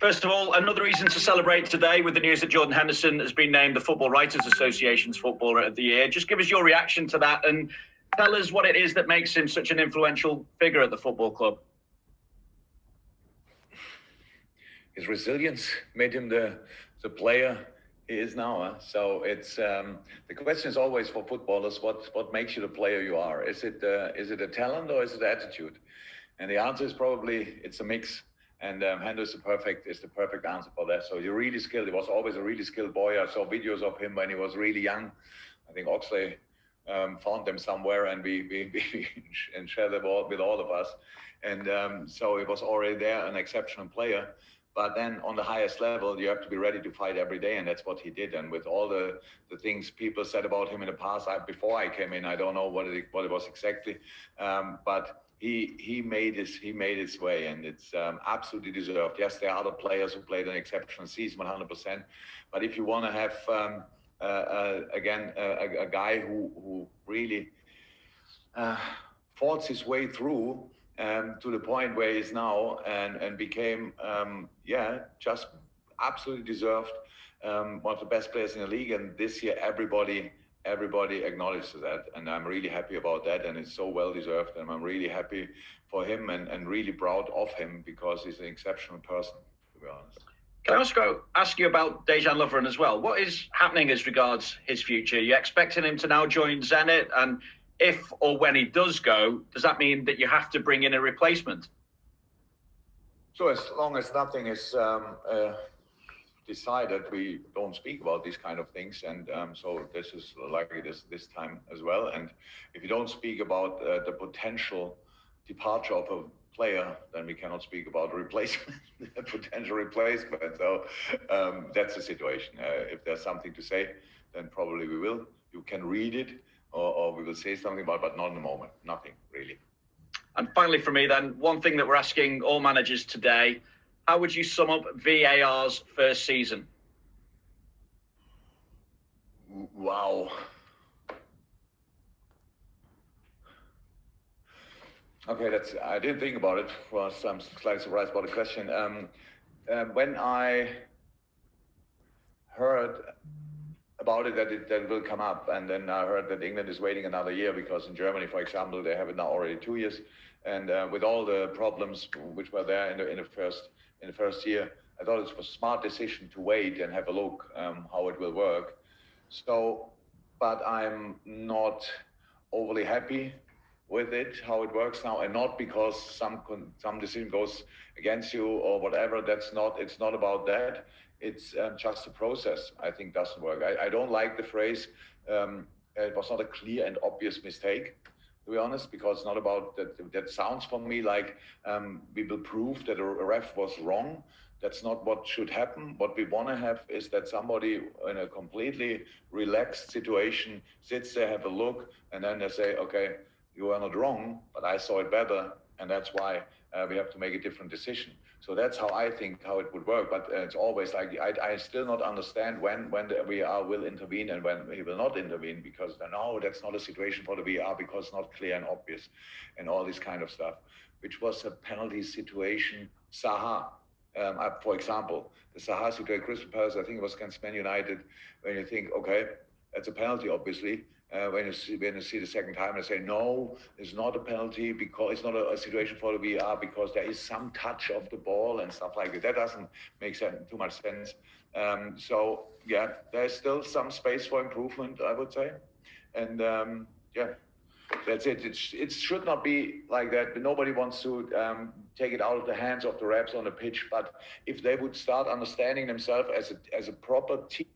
First of all, another reason to celebrate today with the news that Jordan Henderson has been named the Football Writers Association's Footballer of the Year. Just give us your reaction to that and tell us what it is that makes him such an influential figure at the football club. His resilience made him the player he is now. So it's the question is always for footballers, what makes you the player you are? Is it a talent or is it attitude? And the answer is probably it's a mix. And Henderson is the perfect answer for that. So you're really skilled. He was always a really skilled boy. I saw videos of him when he was really young. I think Oxley found them somewhere, and we and shared them all with all of us. And so he was already there, an exceptional player. But then on the highest level, you have to be ready to fight every day, and that's what he did. And with all the things people said about him in the past, before I came in, I don't know what it was exactly, but he made his way, and it's absolutely deserved. Yes, there are other players who played an exceptional season, 100%. But if you want to have a guy who really fought his way through to the point where he is now, and became just absolutely deserved one of the best players in the league. And this year, everybody acknowledges that, and I'm really happy about that, and it's so well deserved, and I'm really happy for him and really proud of him because he's an exceptional person, to be honest. Can I also ask you about Dejan Lovren as well? What is happening as regards his future? Are you expecting him to now join Zenit? And if or when he does go, does that mean that you have to bring in a replacement? So as long as nothing is decided, we don't speak about these kind of things, and so this is likely this time as well. And if you don't speak about the potential departure of a player, then we cannot speak about replacement, potential replacement. So that's the situation. If there's something to say, then probably we will. You can read it, or we will say something about it, but not in the moment. Nothing really. And finally, for me, then, one thing that we're asking all managers today: how would you sum up VAR's first season? Wow. Okay, I didn't think about it. I'm slightly surprised about the question. When I heard about it, that it will come up, and then I heard that England is waiting another year because in Germany, for example, they have it now already 2 years, and with all the problems which were there in the first year, I thought it was a smart decision to wait and have a look how it will work. So, but I'm not overly happy with it, how it works now, and not because some decision goes against you or whatever. It's not about that. It's just a process, I think, doesn't work. I don't like the phrase, it was not a clear and obvious mistake, to be honest, because it's not about that. That sounds for me like we will prove that a ref was wrong. That's not what should happen. What we want to have is that somebody in a completely relaxed situation sits there, have a look, and then they say, okay, you are not wrong, but I saw it better, and that's why we have to make a different decision. So that's how I think how it would work. But it's always like I still not understand when the VAR will intervene and when he will not intervene, because no, that's not a situation for the VAR because it's not clear and obvious, and all this kind of stuff, which was a penalty situation. Zaha, for example, the Zaha situation, Crystal Palace, I think it was against Man United, when you think, okay, that's a penalty, obviously. When you see the second time, they say, no, it's not a penalty because it's not a situation for the VAR because there is some touch of the ball and stuff like that. That doesn't make too much sense. So, yeah, there's still some space for improvement, I would say. And, that's it. It should not be like that. But nobody wants to take it out of the hands of the refs on the pitch. But if they would start understanding themselves as a proper team,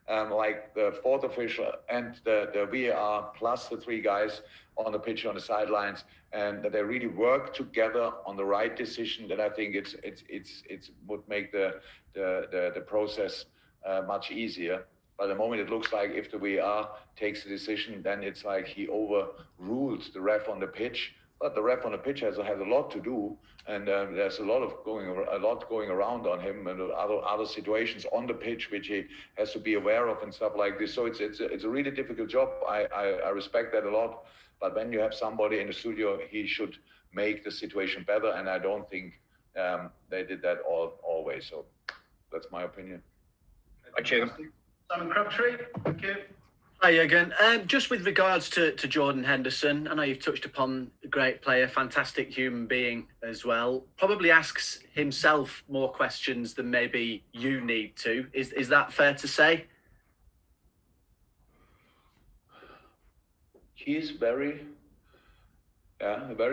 like the fourth official and the VAR plus the three guys on the pitch on the sidelines, and that they really work together on the right decision, then I think it would make the process much easier. But the moment it looks like if the VAR takes the decision, then it's like he overruled the ref on the pitch. But the ref on the pitch has a lot to do, and there's a lot going around on him, and other situations on the pitch which he has to be aware of and stuff like this. So it's a really difficult job. I respect that a lot. But when you have somebody in the studio, he should make the situation better. And I don't think they did that always. So that's my opinion. Thank you. Simon Crabtree, thank you. Hi again. Just with regards to Jordan Henderson, I know you've touched upon a great player, fantastic human being as well. Probably asks himself more questions than maybe you need to. Is that fair to say? He's very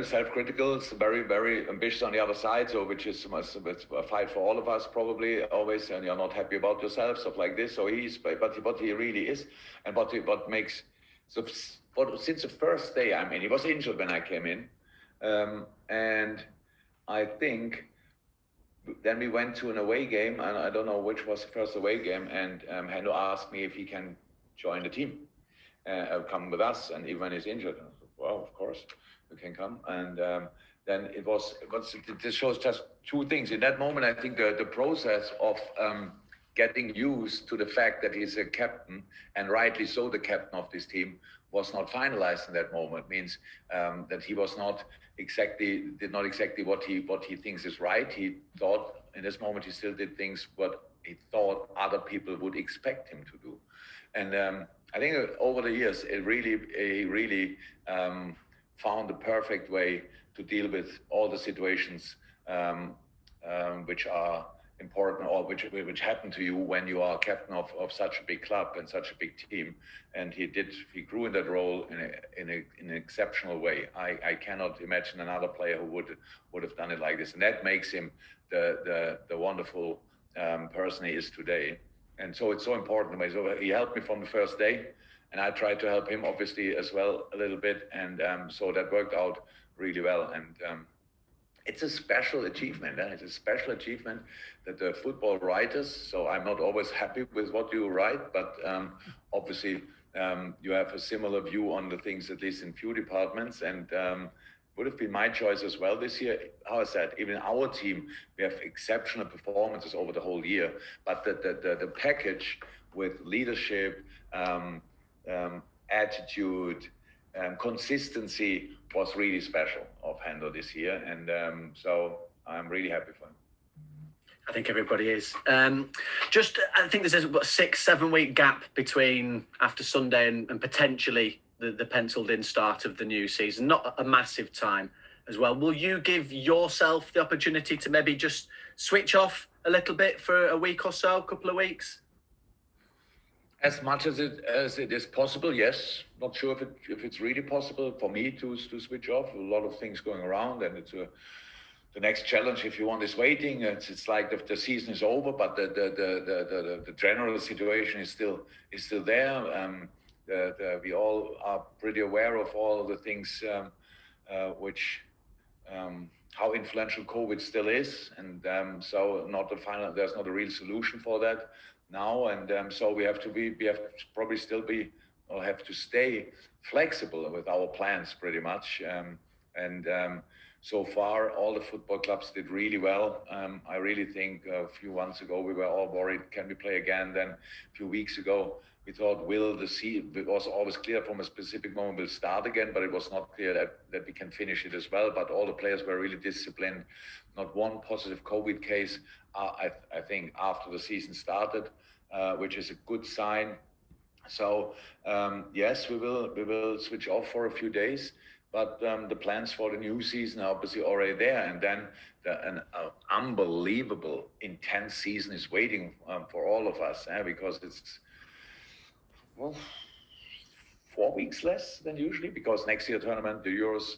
self-critical. It's very, very ambitious on the other side. So, which is it's a fight for all of us, probably always. And you're not happy about yourself, stuff like this. So but he really is, and what makes since the first day. I mean, he was injured when I came in, and I think then we went to an away game, and I don't know which was the first away game, and Hendo asked me if he can join the team, come with us, and even when he's injured. I said, well, of course. You can come, and then this shows just two things. In that moment, I think the process of getting used to the fact that he's a captain, and rightly so, the captain of this team, was not finalized in that moment. Means that he was did not exactly what he thinks is right. He thought in this moment he still did things what he thought other people would expect him to do, and I think over the years he really found the perfect way to deal with all the situations which are important, or which happen to you when you are captain of such a big club and such a big team. And he grew in that role in an exceptional way. I cannot imagine another player who would have done it like this, and that makes him the wonderful person he is today. And so it's so important to me. So he helped me from the first day, and I tried to help him obviously as well a little bit, and so that worked out really well. And it's a special achievement. It's a special achievement that the football writers. So I'm not always happy with what you write, but obviously you have a similar view on the things, at least in few departments. And would have been my choice as well this year. How I said, even our team, we have exceptional performances over the whole year, but the package with leadership, attitude, consistency was really special of Hendo this year, and so I'm really happy for him. I think everybody is. I think there's a 6-7 week gap between after Sunday and potentially the penciled in start of the new season. Not a massive time as well. Will you give yourself the opportunity to maybe just switch off a little bit for a week or so, a couple of weeks? As much as it is possible, yes. Not sure if it's really possible for me to switch off. A lot of things going around, and it's the next challenge, if you want, is waiting. It's like the season is over, but the general situation is still there. We all are pretty aware of all the things which how influential COVID still is, and so there's not a real solution for that now, and so we have to have to stay flexible with our plans pretty much, and so far all the football clubs did really well. I really think a few months ago we were all worried, can we play again? Then a few weeks ago we thought, it was always clear from a specific moment we'll start again, but it was not clear that we can finish it as well. But all the players were really disciplined. Not one positive COVID case, I think, after the season started, which is a good sign. So yes, we will switch off for a few days, but the plans for the new season are obviously already there. And then an unbelievable, intense season is waiting for all of us, because it's 4 weeks less than usually, because next year tournament, the Euros,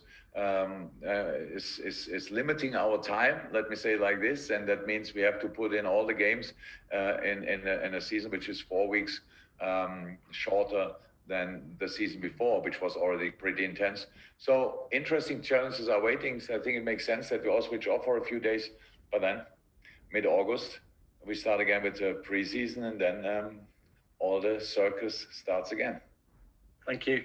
is limiting our time, let me say it like this, and that means we have to put in all the games in a season which is 4 weeks shorter than the season before, which was already pretty intense. So interesting challenges are waiting. So I think it makes sense that we all switch off for a few days, but then mid-August we start again with the pre-season, and then all the circus starts again. Thank you.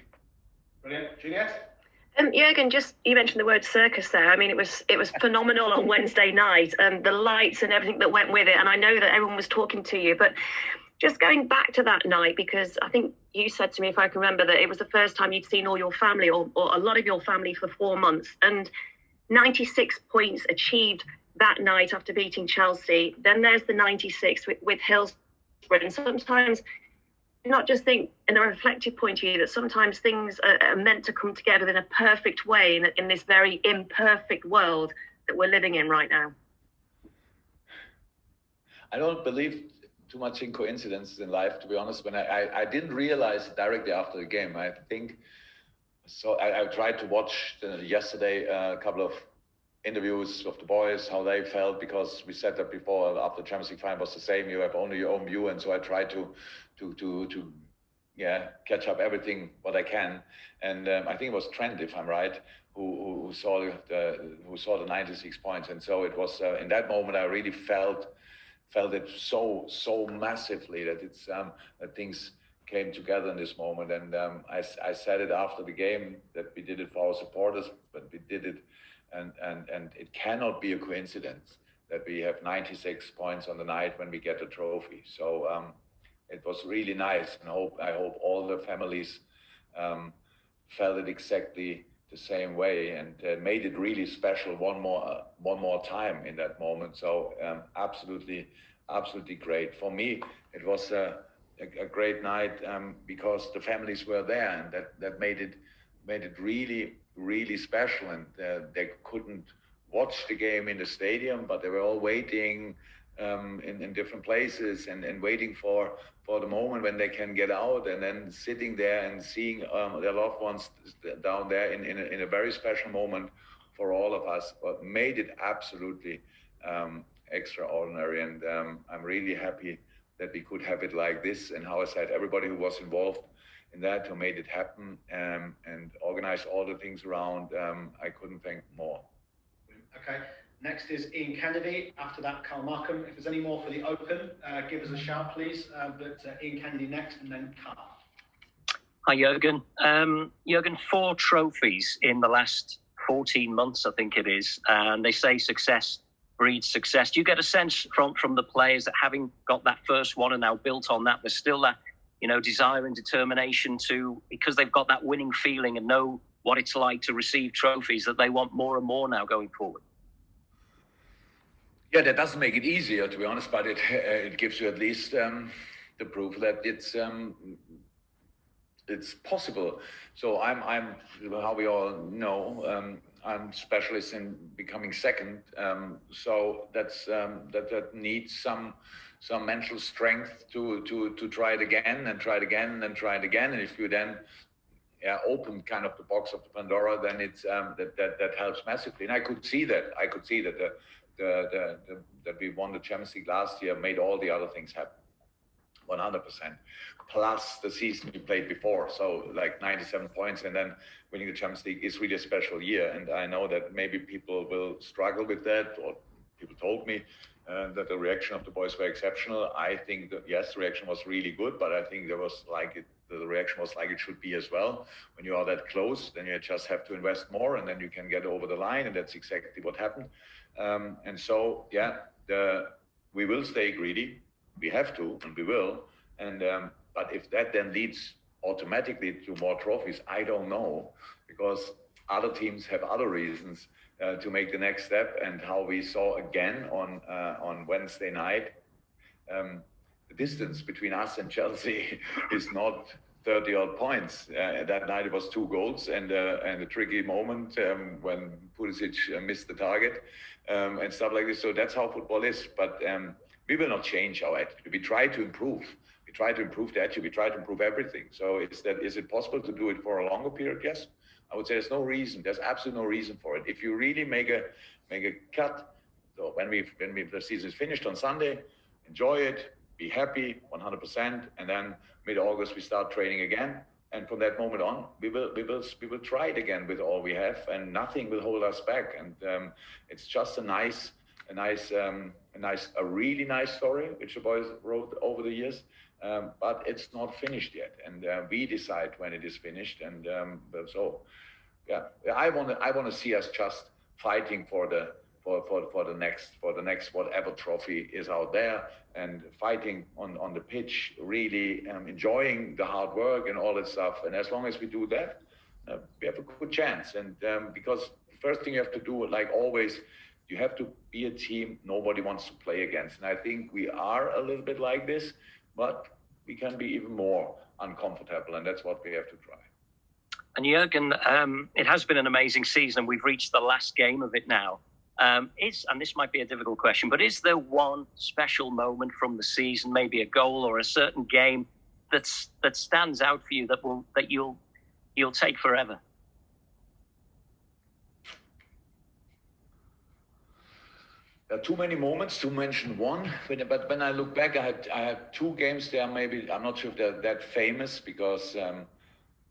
Brilliant. Juliette? Jurgen, you mentioned the word circus there. I mean, it was phenomenal on Wednesday night, the lights and everything that went with it. And I know that everyone was talking to you, but just going back to that night, because I think you said to me, if I can remember, that it was the first time you'd seen all your family or a lot of your family for 4 months, and 96 points achieved that night after beating Chelsea. Then there's the 96 with Hillsborough. And sometimes not just think in a reflective point of view that sometimes things are meant to come together in a perfect way in this very imperfect world that we're living in right now. I don't believe too much in coincidences in life, to be honest. When I didn't realize it directly after the game. I think so. I tried to watch yesterday a couple of interviews of the boys, how they felt, because we said that before, after the Champions League final was the same. You have only your own view, and so I tried to catch up everything what I can. And I think it was Trent, if I'm right, who saw the 96 points. And so it was in that moment I really felt it so massively that it's that things came together in this moment. And I said it after the game that we did it for our supporters, but we did it. And it cannot be a coincidence that we have 96 points on the night when we get a trophy. So it was really nice, and I hope all the families felt it exactly the same way, and made it really special one more time in that moment. So absolutely great for me. It was a great night because the families were there, and that made it really special. And they couldn't watch the game in the stadium, but they were all waiting in different places and waiting for the moment when they can get out, and then sitting there and seeing their loved ones down there in a very special moment for all of us. But made it absolutely extraordinary, and I'm really happy that we could have it like this. And how I said, everybody who was involved in that, who made it happen and organized all the things around, I couldn't thank more. Okay, next is Ian Kennedy. After that, Carl Markham. If there's any more for the Open, give us a shout, please. But Ian Kennedy next, and then Carl. Hi, Jurgen. Jurgen, 4 trophies in the last 14 months, I think it is. And they say success breeds success. Do you get a sense from the players that having got that first one and now built on that, there's still that, desire and determination to, because they've got that winning feeling and know what it's like to receive trophies, that they want more and more now going forward? Yeah, that doesn't make it easier, to be honest, but it gives you at least the proof that it's possible. So I'm how we all know, I'm specialist in becoming second. So that needs some mental strength to try it again and try it again and try it again. And if you then open kind of the box of the Pandora, then it's that helps massively. And I could see that that we won the Champions League last year made all the other things happen 100%, plus the season we played before. So like 97 points and then winning the Champions League is really a special year. And I know that maybe people will struggle with that, or people told me that the reaction of the boys were exceptional. I think that yes, the reaction was really good, but I think the reaction was like it should be as well. When you are that close, then you just have to invest more, and then you can get over the line, and that's exactly what happened. And so we will stay greedy. We have to, and we will. And but if that then leads automatically to more trophies, I don't know, because other teams have other reasons to make the next step. And how we saw again on Wednesday night, the distance between us and Chelsea is not 30 odd points. That night it was 2 goals and a tricky moment when Pulisic missed the target and stuff like this. So that's how football is. But we will not change our attitude. We try to improve. We try to improve the attitude. We try to improve everything. So is it possible to do it for a longer period? Yes. I would say there's no reason. There's absolutely no reason for it. If you really make a cut, so when the season is finished on Sunday, enjoy it, be happy 100%, and then mid-August we start training again. And from that moment on, we will try it again with all we have, and nothing will hold us back. And it's just a really nice story which the boys wrote over the years. But it's not finished yet, and we decide when it is finished. And I want to see us just fighting for the next whatever trophy is out there, and fighting on the pitch, really enjoying the hard work and all that stuff. And as long as we do that, we have a good chance. And because the first thing you have to do, like always, you have to be a team nobody wants to play against. And I think we are a little bit like this, but we can be even more uncomfortable, and that's what we have to try. And Jurgen, it has been an amazing season. We've reached the last game of it now. And this might be a difficult question, but is there one special moment from the season, maybe a goal or a certain game that stands out for you that you'll take forever? There are too many moments to mention one, but when I look back, I had two games there. Maybe I'm not sure if they're that famous because it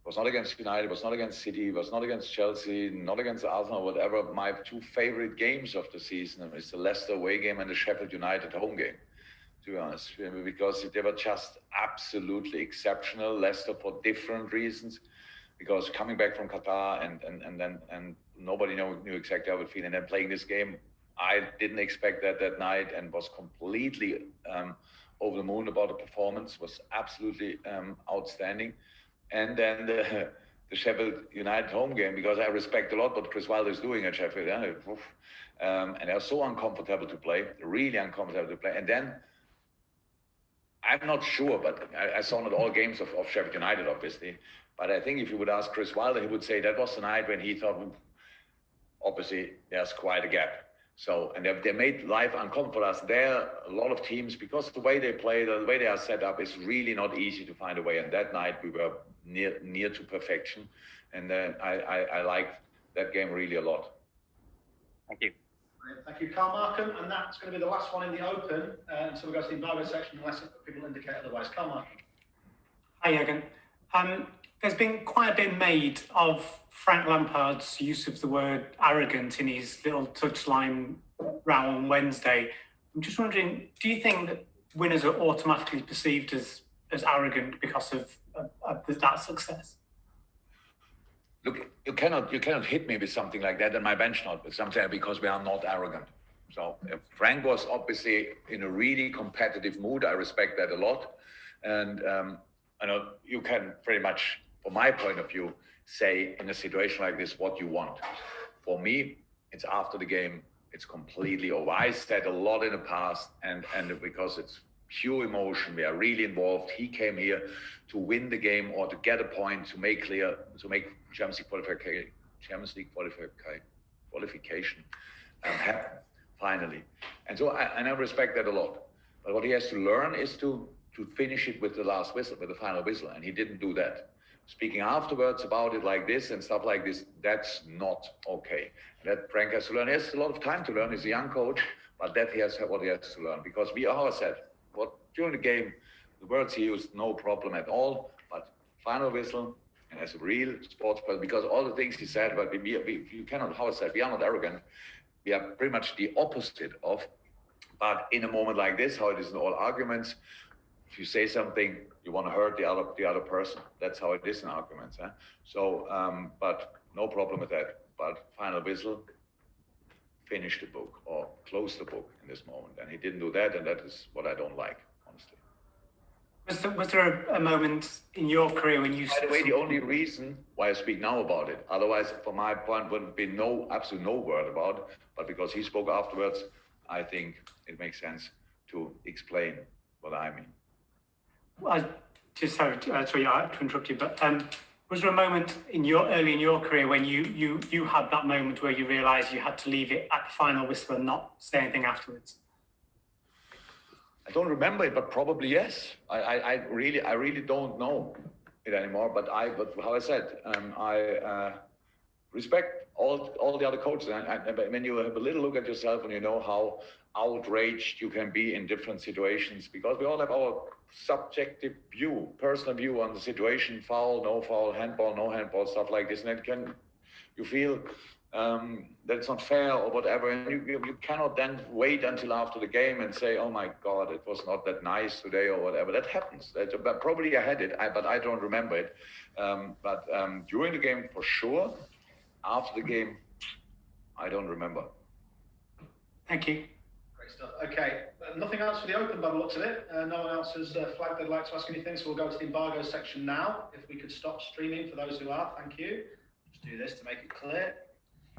was not against United, it was not against City, it was not against Chelsea, not against Arsenal, whatever. My two favorite games of the season is the Leicester away game and the Sheffield United home game, to be honest, because they were just absolutely exceptional. Leicester for different reasons, because coming back from Qatar and nobody knew exactly how it would feel, and then playing this game. I didn't expect that night and was completely over the moon about the performance. Was absolutely outstanding. And then the Sheffield United home game, because I respect a lot what Chris Wilder is doing at Sheffield. And they're so uncomfortable to play, really uncomfortable to play. And then I'm not sure, but I saw not all games of Sheffield United, obviously. But I think if you would ask Chris Wilder, he would say that was the night when he thought, obviously, there's quite a gap. So, and they made life uncomfortable for us. There are a lot of teams, because the way they play, the way they are set up, is really not easy to find a way. And that night we were near to perfection. And then I liked that game really a lot. Thank you. Thank you, Carl Markham. And that's going to be the last one in the open. So we'll go to the embargo section unless people indicate otherwise. Carl Markham. Hi, Jurgen. There's been quite a bit made of Frank Lampard's use of the word arrogant in his little touchline row on Wednesday. I'm just wondering, do you think that winners are automatically perceived as arrogant because of that success? Look, you cannot hit me with something like that, and my bench not with something, because we are not arrogant. So Frank was obviously in a really competitive mood. I respect that a lot, and I know you can pretty much, from my point of view, say in a situation like this what you want. For me, it's after the game, it's completely over. I said a lot in the past, and because it's pure emotion, we are really involved. He came here to win the game or to get a point, to make Champions League qualification happen finally. And so I respect that a lot. But what he has to learn is to finish it with the last whistle, with the final whistle, and he didn't do that. Speaking afterwards about it like this and stuff like this, that's not okay. That Frank has to learn. He has a lot of time to learn. He's a young coach, but that he has what he has to learn. Because we always said, during the game, the words he used, no problem at all, but final whistle, and as a real sports player, because all the things he said, but you cannot, how I said, we are not arrogant. We are pretty much the opposite of, but in a moment like this, how it is in all arguments, if you say something, you want to hurt the other person. That's how it is in arguments. Huh? So, but no problem with that. But final whistle, finish the book or close the book in this moment. And he didn't do that, and that is what I don't like, honestly. Was there a moment in your career when you... By the way, the only reason why I speak now about it, otherwise, from my point, would have been absolutely no word about it. But because he spoke afterwards, I think it makes sense to explain what I mean. I just sorry to interrupt you, but was there a moment early in your career when you had that moment where you realised you had to leave it at the final whistle and not say anything afterwards? I don't remember it, but probably yes. I really don't know it anymore. But how I said, I respect all the other coaches. And when you have a little look at yourself and you know how outraged you can be in different situations, because we all have our subjective view, personal view on the situation, foul, no foul, handball, no handball, stuff like this, and you feel that it's not fair or whatever, and you cannot then wait until after the game and say, oh my God, it was not that nice today or whatever. That happens. But probably I had it, but I don't remember it. But during the game, for sure. After the game, I don't remember. Thank you. Great stuff. Okay, nothing else for the open by the looks of it. No one else has flagged they'd like to ask anything, so we'll go to the embargo section now. If we could stop streaming for those who are, thank you. Just do this to make it clear.